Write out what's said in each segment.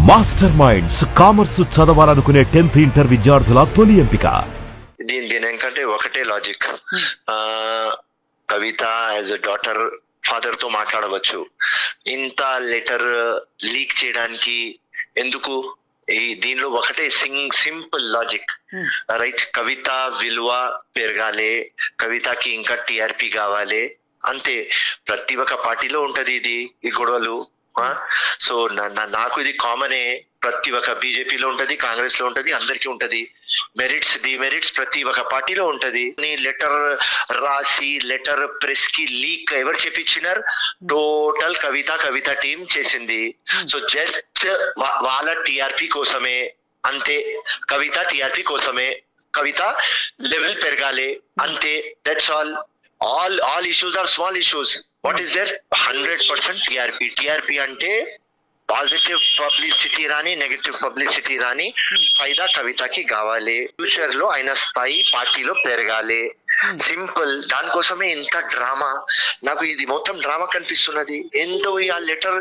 Master minds commerce చదవాలనుకునే 10th inter విద్యార్థుల తొలి ఎంపిక. దీని ఏంటంటే ఒకటే logic. Kavitha as a daughter father తో మాట్లాడవచ్చు. ఇంత లెటర్ లీక్ చేయడానికి ఎందుకు? దీనిలో ఒకటే సింపుల్ లాజిక్, రైట్? కవిత విలువ పెరగాలి, కవితకి ఇంకా టిఆర్పి కావాలి, అంతే. ప్రతి ఒక్క పార్టీలో ఉంటది ఇది, ఈ గొడవలు. సో నాకు ఇది కామనే. ప్రతి ఒక్క బీజేపీలో ఉంటది, కాంగ్రెస్ లో ఉంటది, అందరికీ ఉంటది. మెరిట్స్ డిమెరిట్స్ ప్రతి ఒక్క పార్టీలో ఉంటది. లెటర్ రాసి లెటర్ ప్రెస్ కి లీక్ ఎవరు చెప్పించినారు? టోటల్ కవిత టీం చేసింది. సో జస్ట్ వాళ్ళ టిఆర్పి కోసమే, అంతే. కవిత టిఆర్పి కోసమే, కవిత లెవెల్ పెరగాలి, అంతే. That's all issues are small issues. What is there? 100% TRP అంటే పాజిటివ్ పబ్లిసిటీ రాని, నెగటివ్ పబ్లిసిటీ రాని, ఫైదా కవితకి కావాలి. ఫ్యూచర్ లో ఆయన స్థాయి పార్టీలో పెరగాలి, సింపుల్. దానికోసమే ఇంత డ్రామా. నాకు ఇది మొత్తం డ్రామా కనిపిస్తున్నది. ఎంతో ఆ లెటర్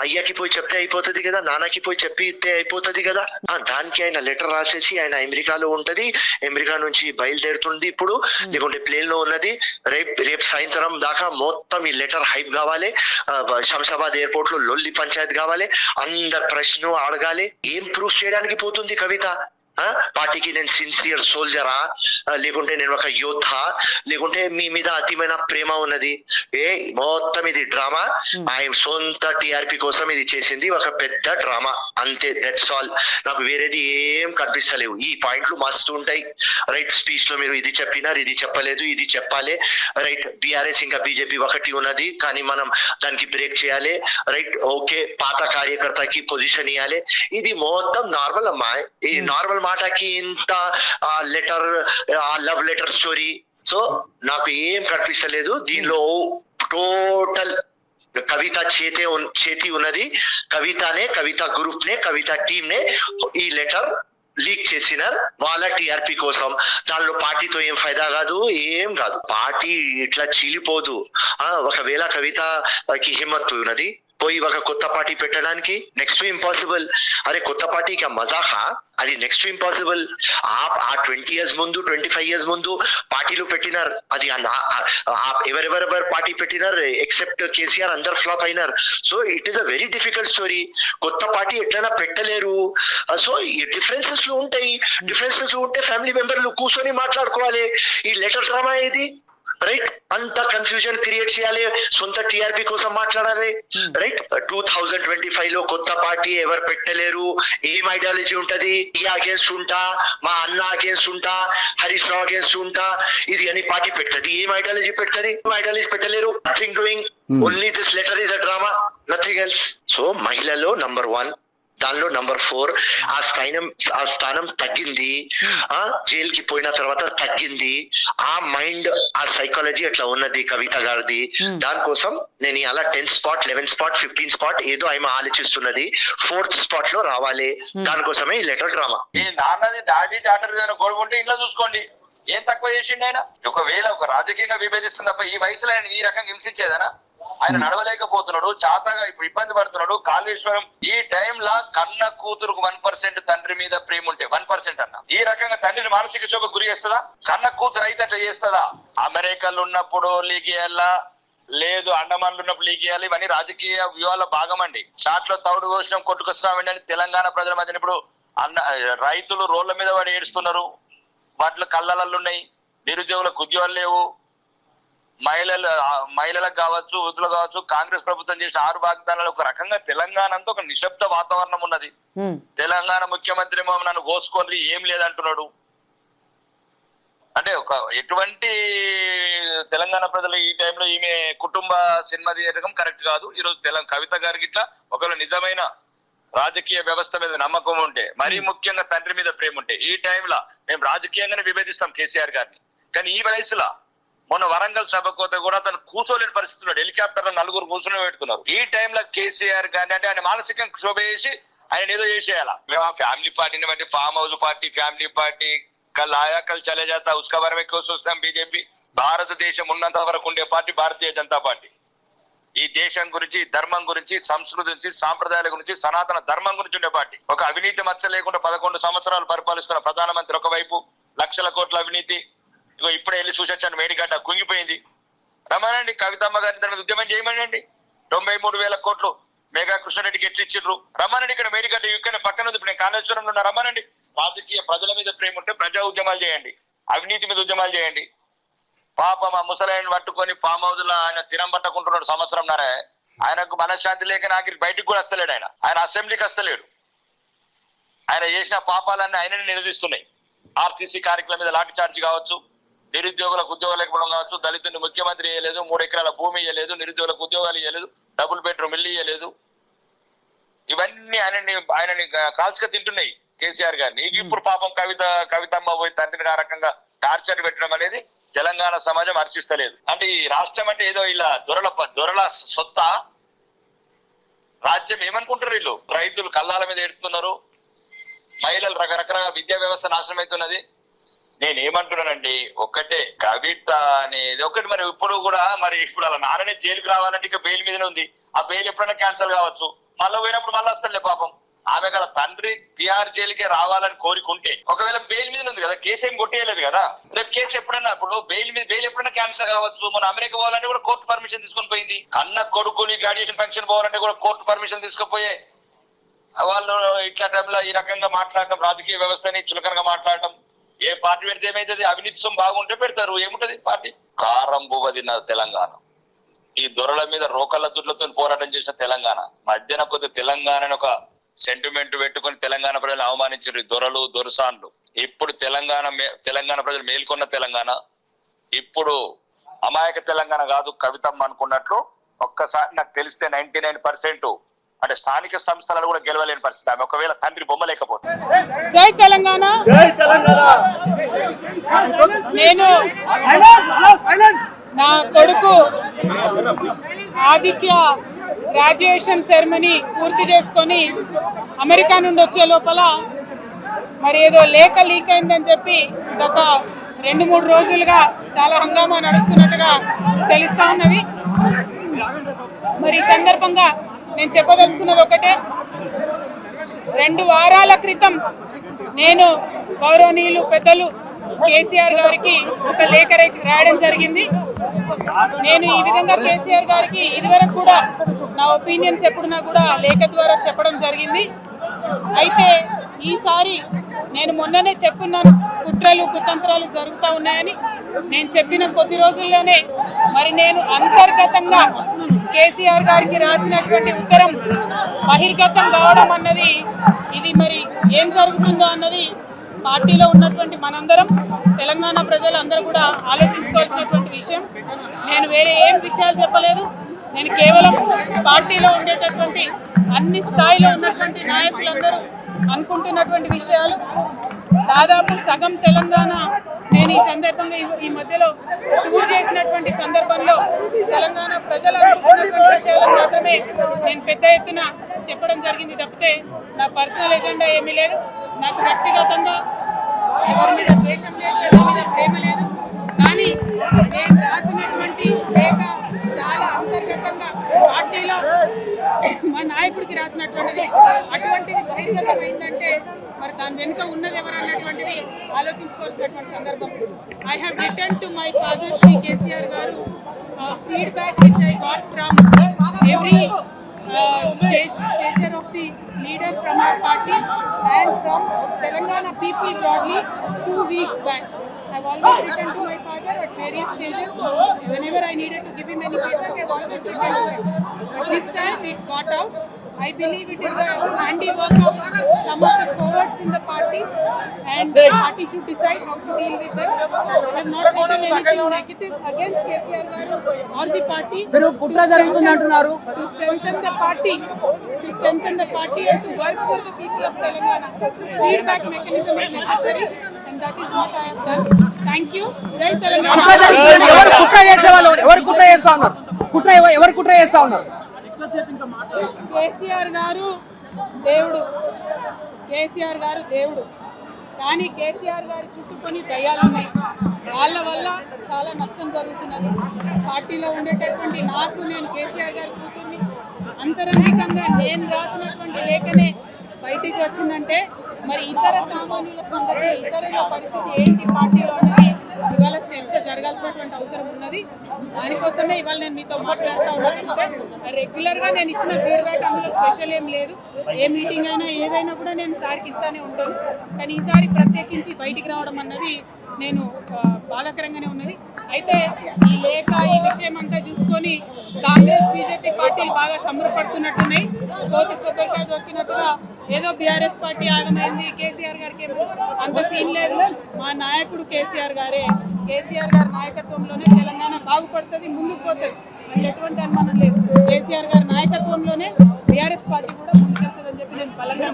అయ్యాకి పోయి చెప్తే అయిపోతుంది కదా, నాన్నకి పోయి చెప్పితే అయిపోతుంది కదా. దానికి ఆయన లెటర్ రాసేసి ఆయన అమెరికాలో ఉంటది, అమెరికా నుంచి బయలుదేరుతుంది ఇప్పుడు, లేకుంటే ప్లేన్ లో ఉన్నది. రేపు సాయంత్రం దాకా మొత్తం ఈ లెటర్ హైప్ కావాలి. శంషాబాద్ ఎయిర్పోర్ట్ లో లొల్లి పంచాయత్ కావాలి, అందరు ప్రశ్న అడగాలి. ఏం ప్రూఫ్ చేయడానికి పోతుంది కవిత? పార్టీకి నేను సిన్సియర్ సోల్జరా, లేకుంటే నేను ఒక యోధ, లేకుంటే మీ మీద అతిమైన ప్రేమ ఉన్నది? మొత్తం ఇది డ్రామా. ఆయన సొంత టిఆర్పి కోసం ఇది చేసింది, ఒక పెద్ద డ్రామా, అంతే. That's all. నాకు వేరేది ఏం కనిపిస్తలేవు. ఈ పాయింట్లు మస్తు ఉంటాయి, రైట్? స్పీచ్ లో మీరు ఇది చెప్పినారు, ఇది చెప్పలేదు, ఇది చెప్పాలి, రైట్? బీఆర్ఎస్ ఇంకా బీజేపీ ఒకటి ఉన్నది, కానీ మనం దానికి బ్రేక్ చేయాలి, రైట్? ఓకే, పాత కార్యకర్తకి పొజిషన్ ఇవ్వాలి. ఇది మొత్తం నార్మల్ అమ్మా. ఈ నార్మల్ మాటకి ఇంత letter, love letter story. So నాకు ఏం కనిపిస్తలేదు దీనిలో. టోటల్ కవిత చేతి ఉన్నది. కవితనే, కవిత గ్రూప్ నే, కవిత టీం నే ఈ లెటర్ లీక్ చేసినారు వాళ్ళ టిఆర్పి కోసం. దానిలో పార్టీతో ఏం ఫైదా కాదు, ఏం కాదు. పార్టీ ఇట్లా చీలిపోదు. ఒకవేళ కవితకి హిమ్మత్ ఉన్నది పోయి ఒక కొత్త పార్టీ పెట్టడానికి, నెక్స్ట్ ఇంపాసిబుల్. అరే కొత్త పార్టీకి మజాహా, అది నెక్స్ట్ ఇంపాసిబుల్. ఆ 20 years ముందు, 25 years ముందు పార్టీలు పెట్టినారు. అది ఎవరెవరు పార్టీ పెట్టినారు ఎక్సెప్ట్ కేసీఆర్, అందరు ఫ్లాప్ అయినారు. So it is a very difficult story. కొత్త పార్టీ ఎట్లైనా పెట్టలేరు. సో ఈ డిఫరెన్సెస్ లో ఉంటాయి. డిఫరెన్సెస్ ఉంటే ఫ్యామిలీ మెంబర్లు కూర్చొని మాట్లాడుకోవాలి. ఈ లెటర్ డ్రామా ఏది, రైట్? అంత కన్ఫ్యూజన్ క్రియేట్ చేయాలి, సొంత టిఆర్పి కోసం మాట్లాడాలి, రైట్? 2025 లో కొత్త పార్టీ ఎవరు పెట్టలేరు. ఏం ఐడియాలజీ ఉంటది? ఈ అగేన్స్ట్ ఉంటా, మా అన్న అగేన్స్ట్ ఉంటా, హరీష్ రావు అగేన్స్ట్ ఉంటా, ఇది అని పార్టీ పెడుతుంది. ఏం ఐడియాలజీ పెడుతుంది? ఐడియాలజీ పెట్టలేరు. Nothing doing, only this letter is a drama, nothing else. So మహిళలో నంబర్ 1, దానిలో నంబర్ 4 ఆ స్థానం తగ్గింది. జైలుకి పోయిన తర్వాత తగ్గింది. ఆ మైండ్, ఆ సైకాలజీ అట్లా ఉన్నది కవిత గారిది. దానికోసం నేను అలా 10th spot, 11th spot, 15th spot ఏదో ఆమె ఆలోచిస్తున్నది. 4th spot లో రావాలి. దానికోసమే ఈ లెటర్ డ్రామా. ఈ నాన్నది డాడీ డాటర్ గొడవ ఇంట్లో చూసుకోండి, ఏం తక్కువ చేసిండు ఆయన? ఒకవేళ ఒక రాజకీయంగా విభేదిస్తుంది తప్ప ఈ వయసులో ఆయన ఈ రకంగా హింసించేదనా? ఆయన నడవలేకపోతున్నాడు, చాతగా ఇప్పుడు ఇబ్బంది పడుతున్నాడు. కాళేశ్వరం ఈ టైంలో కన్న కూతురుకు 1% తండ్రి మీద ప్రేమ ఉంటే 1% అన్న ఈ రకంగా తండ్రిని మానసిక శోభకు గురి చేస్తుందా? కన్న కూతురు అయితే అట్లా చేస్తుందా? అమెరికాలో ఉన్నప్పుడు లీగ్ చేయాలా, లేదు అండమాన్లు ఉన్నప్పుడు లీగ్ చేయాలి. ఇవన్నీ రాజకీయ వ్యూహాల భాగం అండి. చాట్లో తౌడు కోసినాం కొట్టుకొస్తామండి అని తెలంగాణ ప్రజల మధ్య ఇప్పుడు రైతులు రోడ్ల మీద వాడు ఏడుస్తున్నారు, కళ్ళలు ఉన్నాయి, నిరుద్యోగులకు ఉద్యోగాలు లేవు, మహిళలకు కావచ్చు, వృద్ధులకు కావచ్చు. కాంగ్రెస్ ప్రభుత్వం చేసిన 6 వాగ్దానాలు ఒక రకంగా తెలంగాణ అంతా ఒక నిశ్శబ్ద వాతావరణం ఉన్నది. తెలంగాణ ముఖ్యమంత్రి నన్ను కోసుకొని ఏం లేదంటున్నాడు. అంటే ఒక ఎటువంటి తెలంగాణ ప్రజలు ఈ టైంలో ఈమె కుటుంబ సినిమా తీయడం కరెక్ట్ కాదు. ఈరోజు కవిత గారికి ఇట్లా ఒకవేళ నిజమైన రాజకీయ వ్యవస్థ మీద నమ్మకం ఉంటే, మరీ ముఖ్యంగా తండ్రి మీద ప్రేమ ఉంటే, ఈ టైంలో మేము రాజకీయంగానే విభేదిస్తాం కేసీఆర్ గారిని. కానీ ఈ వయసులో మొన్న వరంగల్ సభకోత కూడా తను కూర్చోలేని పరిస్థితి ఉన్నాడు. హెలికాప్టర్ లో 4 కూర్చొని పెడుతున్నారు. ఈ టైంలో కేసీఆర్ గారిని అంటే ఆయన మానసికంగా క్షోభ చేసి ఆయన ఏదో చేసేయాలా? మేము ఆ ఫ్యామిలీ పార్టీని బట్టి farm house party, family party కల్ ఆయా కల్ చలే జాతా ఉస్కా బారే మే క్యూ సోచతాం బీజేపీ. భారతదేశం ఉన్నంత వరకు ఉండే పార్టీ భారతీయ జనతా పార్టీ. ఈ దేశం గురించి, ధర్మం గురించి, సంస్కృతి గురించి, సాంప్రదాయాల గురించి, సనాతన ధర్మం గురించి ఉండే పార్టీ. ఒక అవినీతి మచ్చ లేకుండా 11 సంవత్సరాలు పరిపాలిస్తున్న ప్రధానమంత్రి ఒకవైపు, లక్షల కోట్ల అవినీతి. ఇగో ఇప్పుడే వెళ్ళి చూసొచ్చాను, మేడిగడ్డ కుంగిపోయింది. రమ్మనండి కవితమ్మ గారిని దాని మీద ఉద్యమం చేయమనండి. 93,000 కోట్లు మేఘా కృష్ణారెడ్డికి ఎట్లు ఇచ్చిండ్రు. రమ్మనండి, ఇక్కడ మేడిగడ్డ ఇక్కడ పక్కన ఉంది. ఇప్పుడు నేను కాళేశ్వరంలో ఉన్నా, రమ్మనండి. రాజకీయ ప్రజల మీద ప్రేమ ఉంటే ప్రజా ఉద్యమాలు చేయండి, అవినీతి మీద ఉద్యమాలు చేయండి. పాపం ఆ ముసలాయన్ని పట్టుకొని ఫామ్ హౌస్ లో ఆయన తినం పట్టుకుంటున్నాడు సంవత్సరంన్నరే. ఆయనకు మనశ్శాంతి లేక నాకు బయటికి కూడా వస్తలేడు. ఆయన అసెంబ్లీకి వస్తలేడు. ఆయన చేసిన పాపాలన్నీ ఆయనని నిలదీస్తున్నాయి. ఆర్టీసీ కార్యక్రమం మీద లాఠీ చార్జ్ కావచ్చు, నిరుద్యోగులకు ఉద్యోగాలు లేకపోవడం కావచ్చు, దళితుని ముఖ్యమంత్రి ఇవ్వలేదు, 3 ఎకరాల భూమి ఇవ్వలేదు, నిరుద్యోగులకు ఉద్యోగాలు ఇవ్వలేదు, డబుల్ బెడ్రూమ్ ఇల్లు ఇవ్వలేదు. ఇవన్నీ ఆయనని కాల్చుక తింటున్నాయి కేసీఆర్ గారిని. ఇప్పుడు పాపం కవితమ్మ పోయి తండ్రిని ఆ రకంగా టార్చర్ పెట్టడం అనేది తెలంగాణ సమాజం హర్షిస్తలేదు. అంటే ఈ రాష్ట్రం అంటే ఏదో ఇలా దొరల సొత్త రాజ్యం ఏమనుకుంటారు వీళ్ళు? రైతులు కల్లాల మీద ఎడుతున్నారు, మహిళలు రకరకాల విద్యా వ్యవస్థ నాశనం అవుతున్నది. నేనేమంటున్నానండి, ఒక్కటే కవిత అనేది ఒకటి. మరి ఇప్పుడు కూడా ఇప్పుడు అలా నాన్ననే జైలుకి రావాలంటే ఇక బెయిల్ మీదనే ఉంది. ఆ బెయిల్ ఎప్పుడైనా క్యాన్సిల్ కావచ్చు, మళ్ళీ పోయినప్పుడు మళ్ళీ వస్తలే పాపం. ఆమె గల తండ్రి తిహార్ జైలుకే రావాలని కోరికుంటే ఒకవేళ బెయిల్ మీద ఉంది కదా, కేసు ఏం కొట్టేయలేదు కదా. రేపు కేసు ఎప్పుడైనా ఇప్పుడు బెయిల్ ఎప్పుడైనా క్యాన్సిల్ కావచ్చు. మన అమెరికా పోవాలంటే కూడా కోర్టు పర్మిషన్ తీసుకొని పోయింది. కన్న కొడుకుని గ్రాడ్యుయేషన్ ఫంక్షన్ పోవాలంటే కూడా కోర్టు పర్మిషన్ తీసుకుపోయే వాళ్ళు. ఇట్లా టైంలో ఈ రకంగా మాట్లాడటం, రాజకీయ వ్యవస్థని చులకనగా మాట్లాడటం. ఏ పార్టీ పెడితే ఏమైతుంది? అవినీతి సొమ్ము బాగుంటే పెడతారు, ఏముంటది పార్టీ. కారం బువ్వ తిన్నారు తెలంగాణ. ఈ దొరల మీద రోకళ్ళ దుడ్లతో పోరాటం చేసిన తెలంగాణ మధ్యన కొద్ది తెలంగాణ ఒక సెంటిమెంట్ పెట్టుకుని తెలంగాణ ప్రజలు అవమానించారు దొరలు, దొరసాన్లు. ఇప్పుడు తెలంగాణ ప్రజలు మేల్కొన్న తెలంగాణ, ఇప్పుడు అమాయక తెలంగాణ కాదు కవితమ్మ అనుకున్నట్లు. ఒక్కసారి నాకు తెలిస్తే 99% అంటే స్థానిక సంస్థలను కూడా గెలవలేని పరిస్థితి ఆమె ఒకవేళ తండ్రి బొమ్మ లేకపోతే. జై తెలంగాణ. నేను నా కొడుకు ఆదిత్య గ్రాడ్యుయేషన్ సెరమనీ పూర్తి చేసుకొని అమెరికా నుండి వచ్చే లోపల మరి ఏదో లేఖ లీక్ అయిందని చెప్పి గత 2-3 రోజులుగా చాలా హంగామా నడుస్తున్నట్టుగా తెలుస్తా ఉన్నది. మరి ఈ సందర్భంగా నేను చెప్పదలుచుకున్నది ఒకటే. 2 వారాల క్రితం నేను గౌరవనీయులు పెద్దలు కేసీఆర్ గారికి ఒక లేఖ రాయడం జరిగింది. నేను ఈ విధంగా కేసీఆర్ గారికి ఇదివరకు కూడా నా ఒపీనియన్స్ ఎప్పుడున్నా కూడా లేఖ ద్వారా చెప్పడం జరిగింది. అయితే ఈసారి నేను మొన్ననే చెప్పున్నాను, కుట్రలు కుతంత్రాలు జరుగుతూ ఉన్నాయని. నేను చెప్పిన కొద్ది రోజుల్లోనే మరి నేను అంతర్గతంగా కేసీఆర్ గారికి రాసినటువంటి ఉత్తరం బహిర్గతం కావడం అన్నది, ఇది మరి ఏం జరుగుతుందో అన్నది పార్టీలో ఉన్నటువంటి మనందరం, తెలంగాణ ప్రజలందరూ కూడా ఆలోచించుకోవాల్సినటువంటి విషయం. నేను వేరే ఏం విషయాలు చెప్పలేదు. నేను కేవలం పార్టీలో ఉండేటటువంటి అన్ని స్థాయిలో ఉన్నటువంటి నాయకులందరూ అనుకుంటున్నటువంటి విషయాలు. దాదాపు సగం తెలంగాణ నేను ఈ సందర్భంగా ఈ మధ్యలో టూర్ చేసినటువంటి సందర్భంలో తెలంగాణ ప్రజలు అనుకుంటున్నటువంటి విషయాలను మాత్రమే నేను పెద్ద ఎత్తున చెప్పడం జరిగింది తప్పితే నా పర్సనల్ ఎజెండా ఏమీ లేదు. నాకు వ్యక్తిగతంగా ఎవరి మీద ద్వేషం లేదు, ఎవరి మీద ప్రేమ లేదు. కానీ నేను రాసినటువంటి లేఖ చాలా అంతర్గతంగా పార్టీలో మా నాయకుడికి రాసినటువంటిది. అటువంటిది బహిర్గతమైందంటే మరి దాని వెనుక ఉన్నది ఎవరు అన్నటువంటిది ఆలోచించుకోవాల్సినటువంటి సందర్భం. I have written to my father Shri KCR garu feedback which I got from every stature of the leader from our party and from Telangana people broadly 2 weeks back. I've always written to my father at various stages. Whenever I needed to give him any feedback, I've always written to him. But this time it got out. I believe it is a handiwork of some of the cowards in the party, and the party should decide how to deal with them. I have not written anything negative against KCR garu or the party. To strengthen the party, and to work for the people of Telangana. Feedback mechanism is necessary, and that is what I have done. Thank you. Jai Telangana. కుట్ర చేస్తా ఉన్నారు? కేసీఆర్ గారు దేవుడు, కేసీఆర్ గారు దేవుడు. కానీ కేసీఆర్ గారి చుట్టుకొని దయ్యాలు ఉన్నాయి. వాళ్ళ వల్ల చాలా నష్టం జరుగుతున్నది. పార్టీలో ఉండేటటువంటి నాకు, నేను కేసీఆర్ గారి కూతుర్ని, అంతరంగికంగా నేను రాసినటువంటి లేఖనే బయటికి వచ్చిందంటే మరి ఇతర సామాన్యుల సంగతి, ఇతరుల పరిస్థితి ఏంటి పార్టీలో అనేది ఇవాళ చర్చ జరగాల్సినటువంటి అవసరం ఉన్నది. దానికోసమే ఇవాళ నేను మీతో మాట్లాడుతూ ఉన్నాను. రెగ్యులర్గా నేను ఇచ్చిన ఫీడ్బ్యాక్ అందులో స్పెషల్ ఏం లేదు. ఏ మీటింగ్ అయినా ఏదైనా కూడా నేను సార్కి ఇస్తానే ఉంటాను. కానీ ఈసారి ప్రత్యేకించి బయటికి రావడం అన్నది నేను బాధాకరంగానే ఉన్నది. అయితే ఈ లేఖ, ఈ విషయం అంతా చూసుకొని కాంగ్రెస్ బీజేపీ పార్టీలు బాగా సంబరపడుతున్నట్టున్నాయి. కోతి కొబ్బరికాయ దొరికినట్టుగా ఏదో బీఆర్ఎస్ పార్టీ ఆగమైంది, కేసీఆర్ గారికి అంత సీన్ లేదు. మా నాయకుడు కేసీఆర్ గారే, కేసీఆర్ గారి నాయకత్వంలోనే తెలంగాణ బాగుపడుతుంది, ముందుకు పోతుంది. ఎటువంటి అనుమానం లేదు. కేసీఆర్ గారి నాయకత్వంలోనే బీఆర్ఎస్ పార్టీ కూడా ముందుకెళ్తుందని చెప్పి నేను బలంగా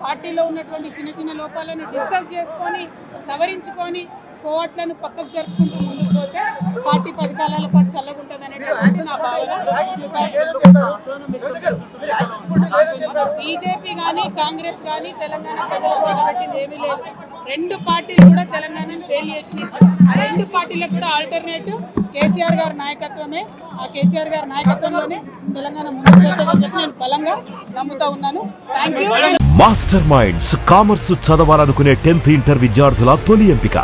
పార్టీలో ఉన్నటువంటి చిన్న చిన్న లోపాలను డిస్కస్ చేసుకొని సవరించుకొని కోవట్లను పక్కకు జరుపుకుంటూ ముందుకు పోతే పార్టీ 10 కాలాల పాటు చల్లగుంటుంది అనేటువంటి నా భావన. బీజేపీ కానీ కాంగ్రెస్ కానీ తెలంగాణ ప్రజలకు నిలబెట్టింది ఏమీ లేదు. 2 పార్టీలు కూడా తెలంగాణను ఫెయిల్ చేసినాయి. ఆ 2 పార్టీలకు కూడా ఆల్టర్నేటివ్ కేసీఆర్ గారి నాయకత్వమే. ఆ కేసీఆర్ గారి నాయకత్వంలోనే తెలంగాణ ముందుకు వెళ్తుందని చెప్పి నేను బలంగా నమ్ముతా ఉన్నాను. Thank you. Master minds commerce చదవాలనుకునే 10th ఇంటర్ విద్యార్థుల తొలి ఎంపిక